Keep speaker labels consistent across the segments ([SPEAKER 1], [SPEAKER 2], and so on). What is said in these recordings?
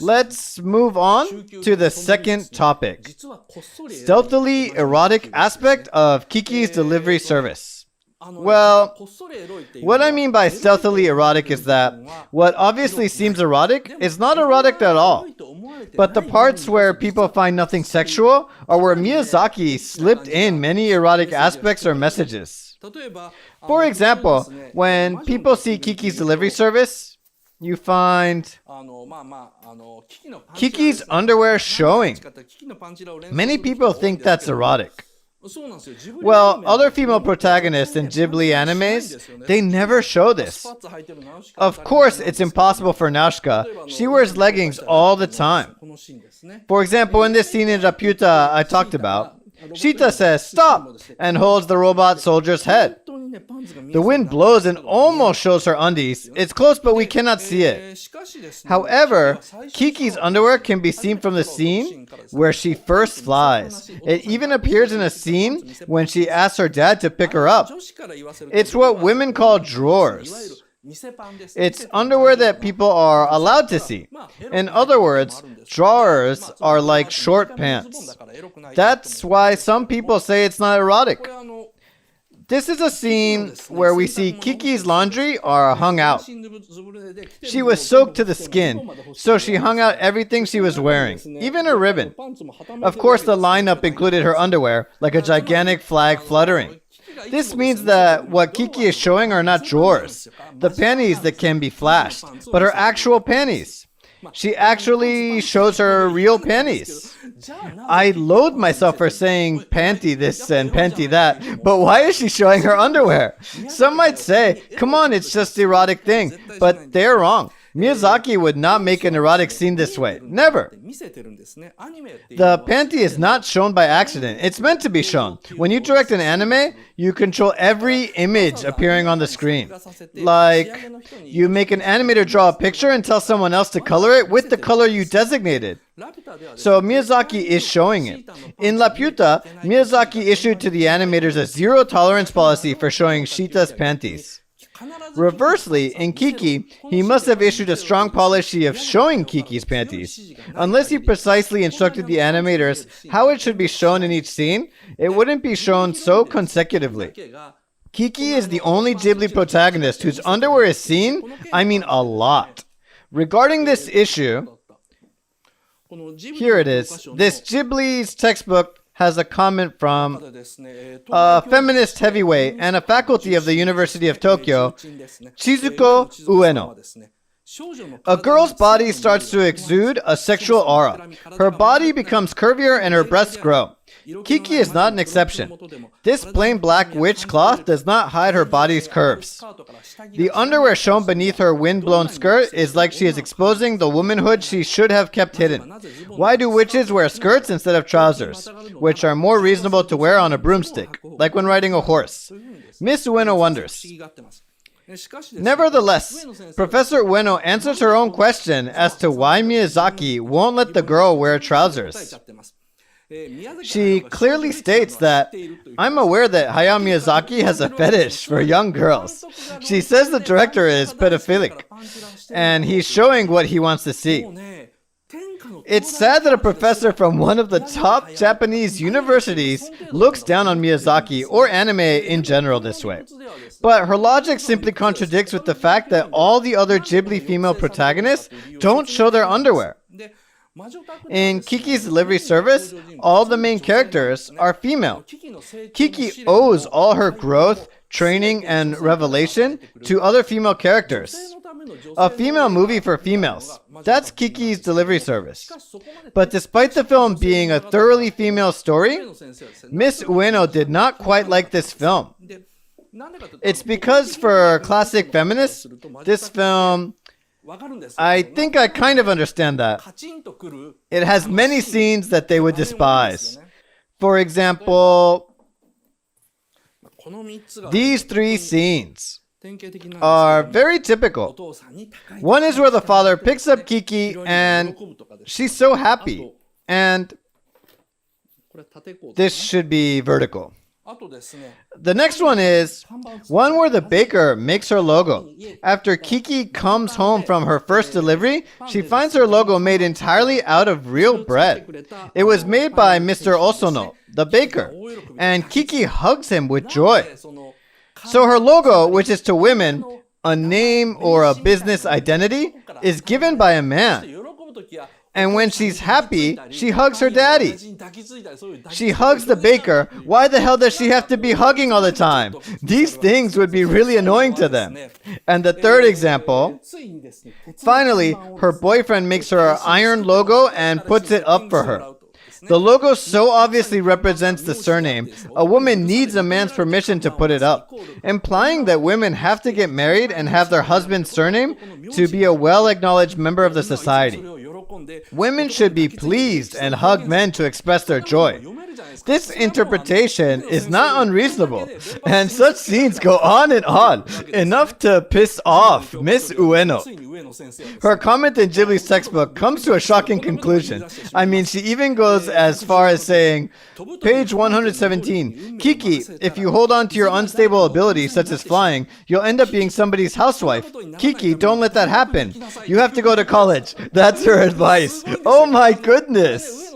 [SPEAKER 1] Let's move on to the second topic. Stealthily erotic aspect of Kiki's delivery service. Well, what I mean by stealthily erotic is that what obviously seems erotic is not erotic at all. But the parts where people find nothing sexual are where Miyazaki slipped in many erotic aspects or messages. For example, when people see Kiki's delivery service, you find Kiki's underwear showing. Many people think that's erotic. Well, other female protagonists in Ghibli animes, they never show this. Of course, it's impossible for Nausicaa. She wears leggings all the time. For example, in this scene in Laputa I talked about, Shita says, "Stop!" and holds the robot soldier's head. The wind blows and almost shows her undies. It's close, but we cannot see it. However, Kiki's underwear can be seen from the scene where she first flies. It even appears in a scene when she asks her dad to pick her up. It's what women call drawers. It's underwear that people are allowed to see. In other words, drawers are like short pants. That's why some people say it's not erotic. This is a scene where we see Kiki's laundry are hung out. She was soaked to the skin, so she hung out everything she was wearing, even her ribbon. Of course, the lineup included her underwear, like a gigantic flag fluttering. This means that what Kiki is showing are not drawers, the panties that can be flashed, but her actual panties. She actually shows her real panties. I loathe myself for saying panty this and panty that, but why is she showing her underwear? Some might say, come on, it's just the erotic thing, but they're wrong. Miyazaki would not make an erotic scene this way. Never. The panty is not shown by accident. It's meant to be shown. When you direct an anime, you control every image appearing on the screen. Like, you make an animator draw a picture and tell someone else to color it with the color you designated. So Miyazaki is showing it. In Laputa, Miyazaki issued to the animators a zero tolerance policy for showing Shita's panties. Reversely, in Kiki, he must have issued a strong policy of showing Kiki's panties. Unless he precisely instructed the animators how it should be shown in each scene, it wouldn't be shown so consecutively. Kiki is the only Ghibli protagonist whose underwear is seen, I mean a lot. Regarding this issue, here it is. This Ghibli's textbook has a comment from a feminist heavyweight and a faculty of the University of Tokyo, Chizuko Ueno. A girl's body starts to exude a sexual aura. Her body becomes curvier and her breasts grow. Kiki is not an exception. This plain black witch cloth does not hide her body's curves. The underwear shown beneath her wind-blown skirt is like she is exposing the womanhood she should have kept hidden. Why do witches wear skirts instead of trousers, which are more reasonable to wear on a broomstick, like when riding a horse? Miss Ueno wonders. Nevertheless, Professor Ueno answers her own question as to why Miyazaki won't let the girl wear trousers. She clearly states that, "I'm aware that Hayao Miyazaki has a fetish for young girls." She says the director is pedophilic, and he's showing what he wants to see. It's sad that a professor from one of the top Japanese universities looks down on Miyazaki or anime in general this way. But her logic simply contradicts with the fact that all the other Ghibli female protagonists don't show their underwear. In Kiki's delivery service, all the main characters are female. Kiki owes all her growth, training, and revelation to other female characters. A female movie for females. That's Kiki's delivery service. But despite the film being a thoroughly female story, Miss Ueno did not quite like this film. It's because for classic feminists, this film, I think I kind of understand that. It has many scenes that they would despise. For example, these three scenes are very typical. One is where the father picks up Kiki and she's so happy. And this should be vertical. The next one is one where the baker makes her logo. After Kiki comes home from her first delivery, she finds her logo made entirely out of real bread. It was made by Mr. Osono, the baker, and Kiki hugs him with joy. So her logo, which is to women a name or a business identity, is given by a man. And when she's happy, she hugs her daddy. She hugs the baker. Why the hell does she have to be hugging all the time? These things would be really annoying to them. And the third example, finally, her boyfriend makes her an iron logo and puts it up for her. The logo so obviously represents the surname, a woman needs a man's permission to put it up, implying that women have to get married and have their husband's surname to be a well-acknowledged member of the society. Women should be pleased and hug men to express their joy. This interpretation is not unreasonable, and such scenes go on, enough to piss off Miss Ueno. Her comment in Ghibli's textbook comes to a shocking conclusion. I mean, she even goes as far as saying, page 117, Kiki, if you hold on to your unstable ability, such as flying, you'll end up being somebody's housewife. Kiki, don't let that happen. You have to go to college. That's her advice. Oh my goodness.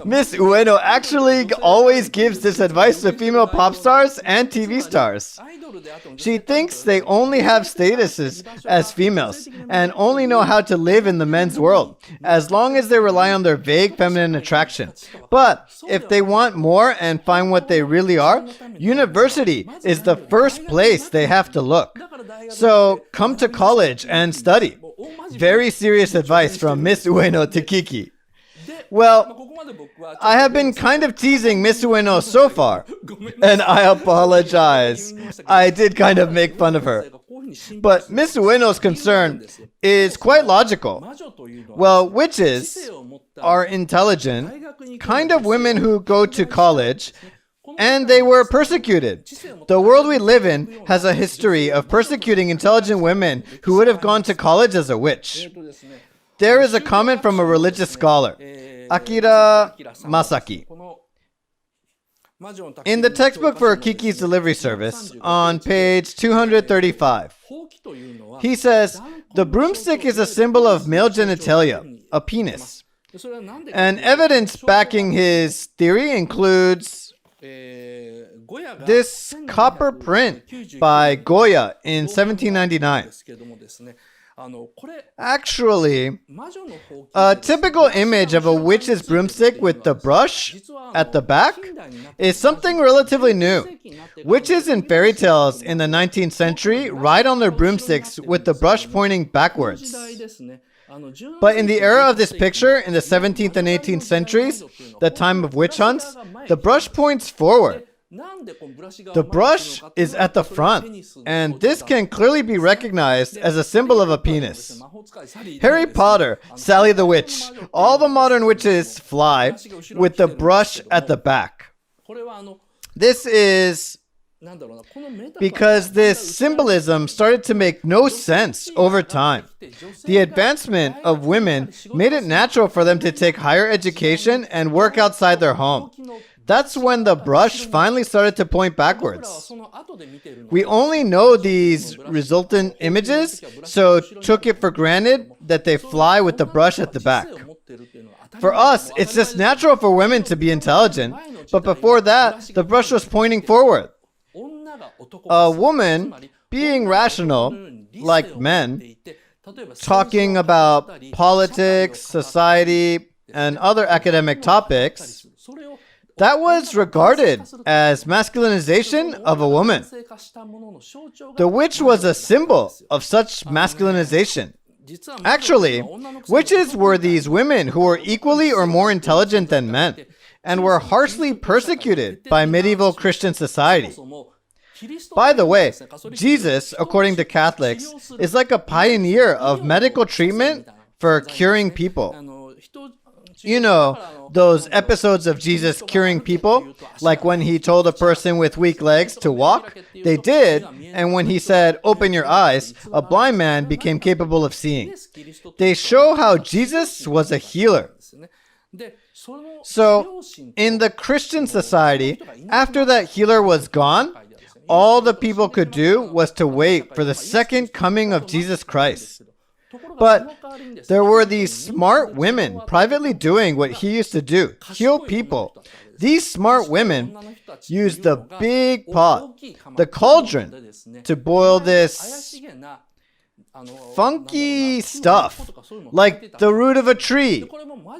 [SPEAKER 1] Miss Ueno actually always gives this advice to female pop stars and TV stars. She thinks they only have statuses as females and only know how to live in the men's world, as long as they rely on their vague feminine attraction. But if they want more and find what they really are, university is the first place they have to look. So come to college and study. Very serious advice from Miss Ueno to Kiki. Well, I have been kind of teasing Miss Ueno so far, and I apologize. I did kind of make fun of her. But Miss Ueno's concern is quite logical. Well, witches are intelligent, kind of women who go to college, and they were persecuted. The world we live in has a history of persecuting intelligent women who would have gone to college as a witch. There is a comment from a religious scholar, Akira Masaki. In the textbook for Kiki's delivery service, on page 235, he says, the broomstick is a symbol of male genitalia, a penis. And evidence backing his theory includes this copper print by Goya in 1799. Actually, a typical image of a witch's broomstick with the brush at the back is something relatively new. Witches in fairy tales in the 19th century ride on their broomsticks with the brush pointing backwards. But in the era of this picture, in the 17th and 18th centuries, the time of witch hunts, the brush points forward. The brush is at the front, and this can clearly be recognized as a symbol of a penis. Harry Potter, Sally the Witch, all the modern witches fly with the brush at the back. This is because this symbolism started to make no sense over time. The advancement of women made it natural for them to take higher education and work outside their home. That's when the brush finally started to point backwards. We only know these resultant images, so took it for granted that they fly with the brush at the back. For us, it's just natural for women to be intelligent, but before that, the brush was pointing forward. A woman, being rational, like men, talking about politics, society, and other academic topics, that was regarded as masculinization of a woman. The witch was a symbol of such masculinization. Actually, witches were these women who were equally or more intelligent than men and were harshly persecuted by medieval Christian society. By the way, Jesus, according to Catholics, is like a pioneer of medical treatment for curing people. You know, those episodes of Jesus curing people, like when he told a person with weak legs to walk, they did, and when he said, open your eyes, a blind man became capable of seeing. They show how Jesus was a healer. So, in the Christian society, after that healer was gone, all the people could do was to wait for the second coming of Jesus Christ. But there were these smart women privately doing what he used to do, heal people. These smart women used the big pot, the cauldron, to boil this funky stuff, like the root of a tree.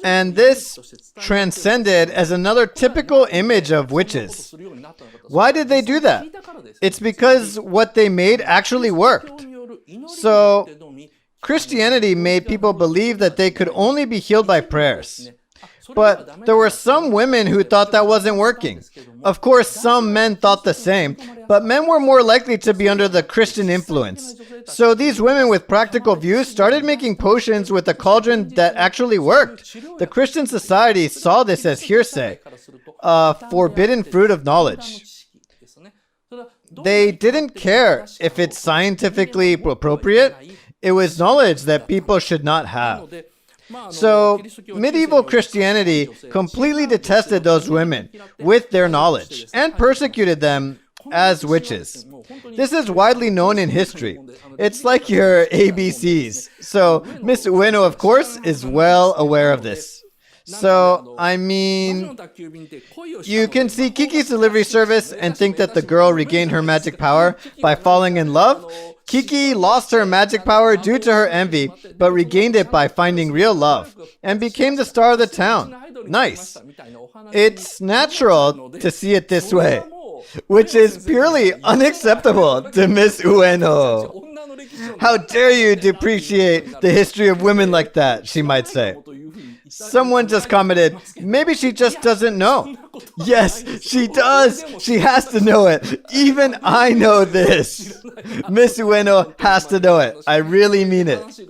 [SPEAKER 1] And this transcended as another typical image of witches. Why did they do that? It's because what they made actually worked. So, Christianity made people believe that they could only be healed by prayers. But there were some women who thought that wasn't working. Of course, some men thought the same, but men were more likely to be under the Christian influence. So these women with practical views started making potions with a cauldron that actually worked. The Christian society saw this as hearsay, a forbidden fruit of knowledge. They didn't care if it's scientifically appropriate. It was knowledge that people should not have. So, medieval Christianity completely detested those women with their knowledge and persecuted them as witches. This is widely known in history. It's like your ABCs. So, Miss Ueno, of course, is well aware of this. So, I mean, you can see Kiki's delivery service and think that the girl regained her magic power by falling in love. Kiki lost her magic power due to her envy, but regained it by finding real love, and became the star of the town. Nice. It's natural to see it this way, which is purely unacceptable to Miss Ueno. How dare you depreciate the history of women like that, she might say. Someone just commented, maybe she just doesn't know. Yes, she does. She has to know it. Even I know this. Miss Ueno has to know it. I really mean it.